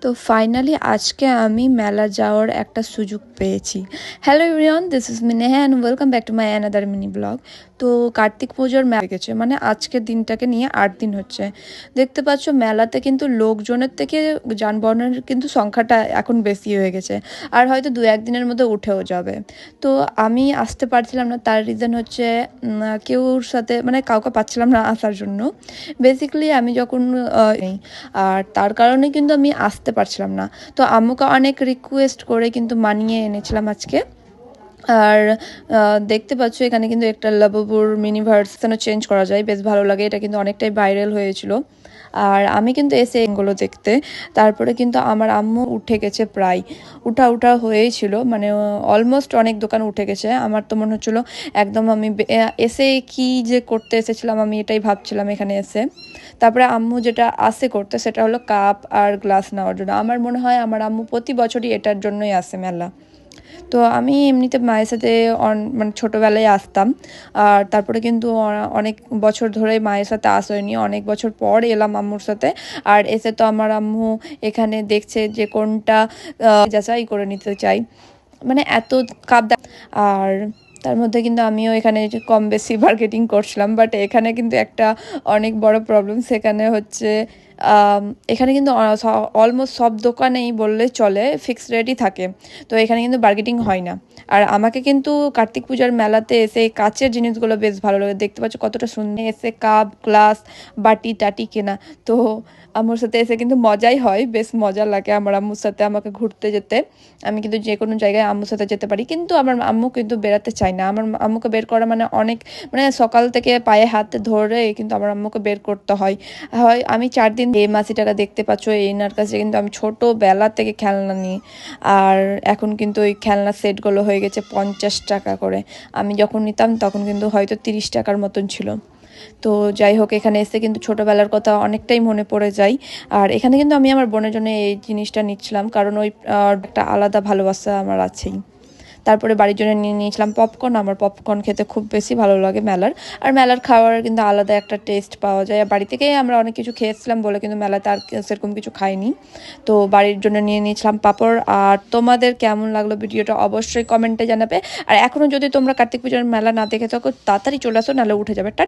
তো ফাইনালি আজকে আমি মেলা যাওয়ার একটা সুযোগ পেয়েছি। Hello everyone, this is me Neha and welcome back to my another mini blog. তো কার্তিক পুজোর মেলা গেছে, মানে আজকের দিনটাকে নিয়ে 8 দিন হচ্ছে। দেখতে পাচ্ছ মেলাতে কিন্তু লোকজনের থেকে যানবাহনের কিন্তু সংখ্যাটা এখন বেশি হয়ে গেছে, আর হয়তো 2-1 দিনের মধ্যে উঠেও যাবে। তো আমি আসতে পারছিলাম না, তার রিজন হচ্ছে কেউর সাথে মানে কাউকে পাচ্ছিলাম না আসার জন্য। বেসিক্যালি আমি যখন আর তার কারণে কিন্তু আমি আসতে পারছিলাম না। তো আম্মুকে অনেক রিকোয়েস্ট করে কিন্তু মানিয়ে এনেছিলাম আজকে। আর দেখতে পাচ্ছ এখানে কিন্তু একটা লাবুবুর মিনি ভার্সনও চেঞ্জ করা যায়, বেশ ভালো লাগে। এটা কিন্তু অনেকটাই ভাইরাল হয়েছিল। আর আমি কিন্তু এসে এগুলো দেখতে, তারপরে কিন্তু আমার আম্মু উঠে গেছে, প্রায় উঠা হয়েছিল, মানে অলমোস্ট অনেক দোকান উঠে গেছে। আমার তো মনে হচ্ছিলো একদম আমি এসে কি যে করতে এসেছিলাম আমি এটাই ভাবছিলাম এখানে এসে। তারপরে আম্মু যেটা আসে করতে সেটা হলো কাপ আর গ্লাস নেওয়ার জন্য। আমার মনে হয় আমার আম্মু প্রতি বছরই এটার জন্যই আসে মেলা। তো আমি এমনিতে মায়ের সাথে মানে ছোটোবেলায় আসতাম, আর তারপরে কিন্তু অনেক বছর ধরে মায়ের সাথে আসা হয়নি, অনেক বছর পর এলাম আম্মুর সাথে। আর এসে তো আমার আম্মু এখানে দেখছে যে কোনটা যাচাই করে নিতে চাই, মানে এত কাপ। আর তার মধ্যে কিন্তু আমিও এখানে কম বেশি মার্কেটিং করছিলাম, বাট এখানে কিন্তু একটা অনেক বড় প্রবলেম সেখানে হচ্ছে এখানে কিন্তু অলমোস্ট সব দোকানেই বললে চলে ফিক্সড রেটই থাকে। তো এখানে কিন্তু বার্গেটিং হয় না। আর আমাকে কিন্তু কার্তিক পূজার মেলাতে এসে কাচের জিনিসগুলো বেশ ভালো লাগে। দেখতে পাচ্ছ কতটা সুন্দর এসে কাপ গ্লাস বাটি টাটি কেনা। তো আম্মুর সাথে এসে কিন্তু মজাই হয়, বেশ মজা লাগে আমার আম্মুর সাথে আমাকে ঘুরতে যেতে। আমি কিন্তু যে কোনো জায়গায় আম্মুর সাথে যেতে পারি, কিন্তু আমার আম্মু কিন্তু বেরাতে চায় না। আমার আম্মুকে বের করা মানে অনেক, মানে সকাল থেকে পায়ে হাতে ধরে কিন্তু আমার আম্মুকে বের করতে হয়। আমি 4 দিন এই মাসিটাকে দেখতে পাচ্ছ, এনার কাছে কিন্তু আমি ছোটোবেলা থেকে খেলনা নিই। আর এখন কিন্তু ওই খেলনা সেটগুলো হয়ে গেছে 50 টাকা করে। আমি যখন নিতাম তখন কিন্তু হয়তো 30 টাকার মতন ছিল। তো যাই হোক, এখানে এসে কিন্তু ছোটোবেলার কথা অনেকটাই মনে পড়ে যায়। আর এখানে কিন্তু আমি আমার বোনের জন্য এই জিনিসটা নিচ্ছিলাম, কারণ ওই একটা আলাদা ভালোবাসা আমার আছেই। তারপরে বাড়ির জন্য নিয়ে নিয়েছিলাম পপকর্ন। আমার পপকর্ন খেতে খুব বেশি ভালো লাগে মেলার। আর মেলার খাওয়ার কিন্তু আলাদা একটা টেস্ট পাওয়া যায়। আর বাড়ি থেকেই আমরা অনেক কিছু খেয়েছিলাম বলে কিন্তু মেলাতে আর সেরকম কিছু খাইনি। তো বাড়ির জন্য নিয়ে নিয়েছিলাম পাঁপড়। আর তোমাদের কেমন লাগলো ভিডিওটা অবশ্যই কমেন্টে জানাবে। আর এখনও যদি তোমরা কার্তিক পূজার মেলা না দেখে থাকো তাড়াতাড়ি চলে আসো, নাহলে উঠে যাবে।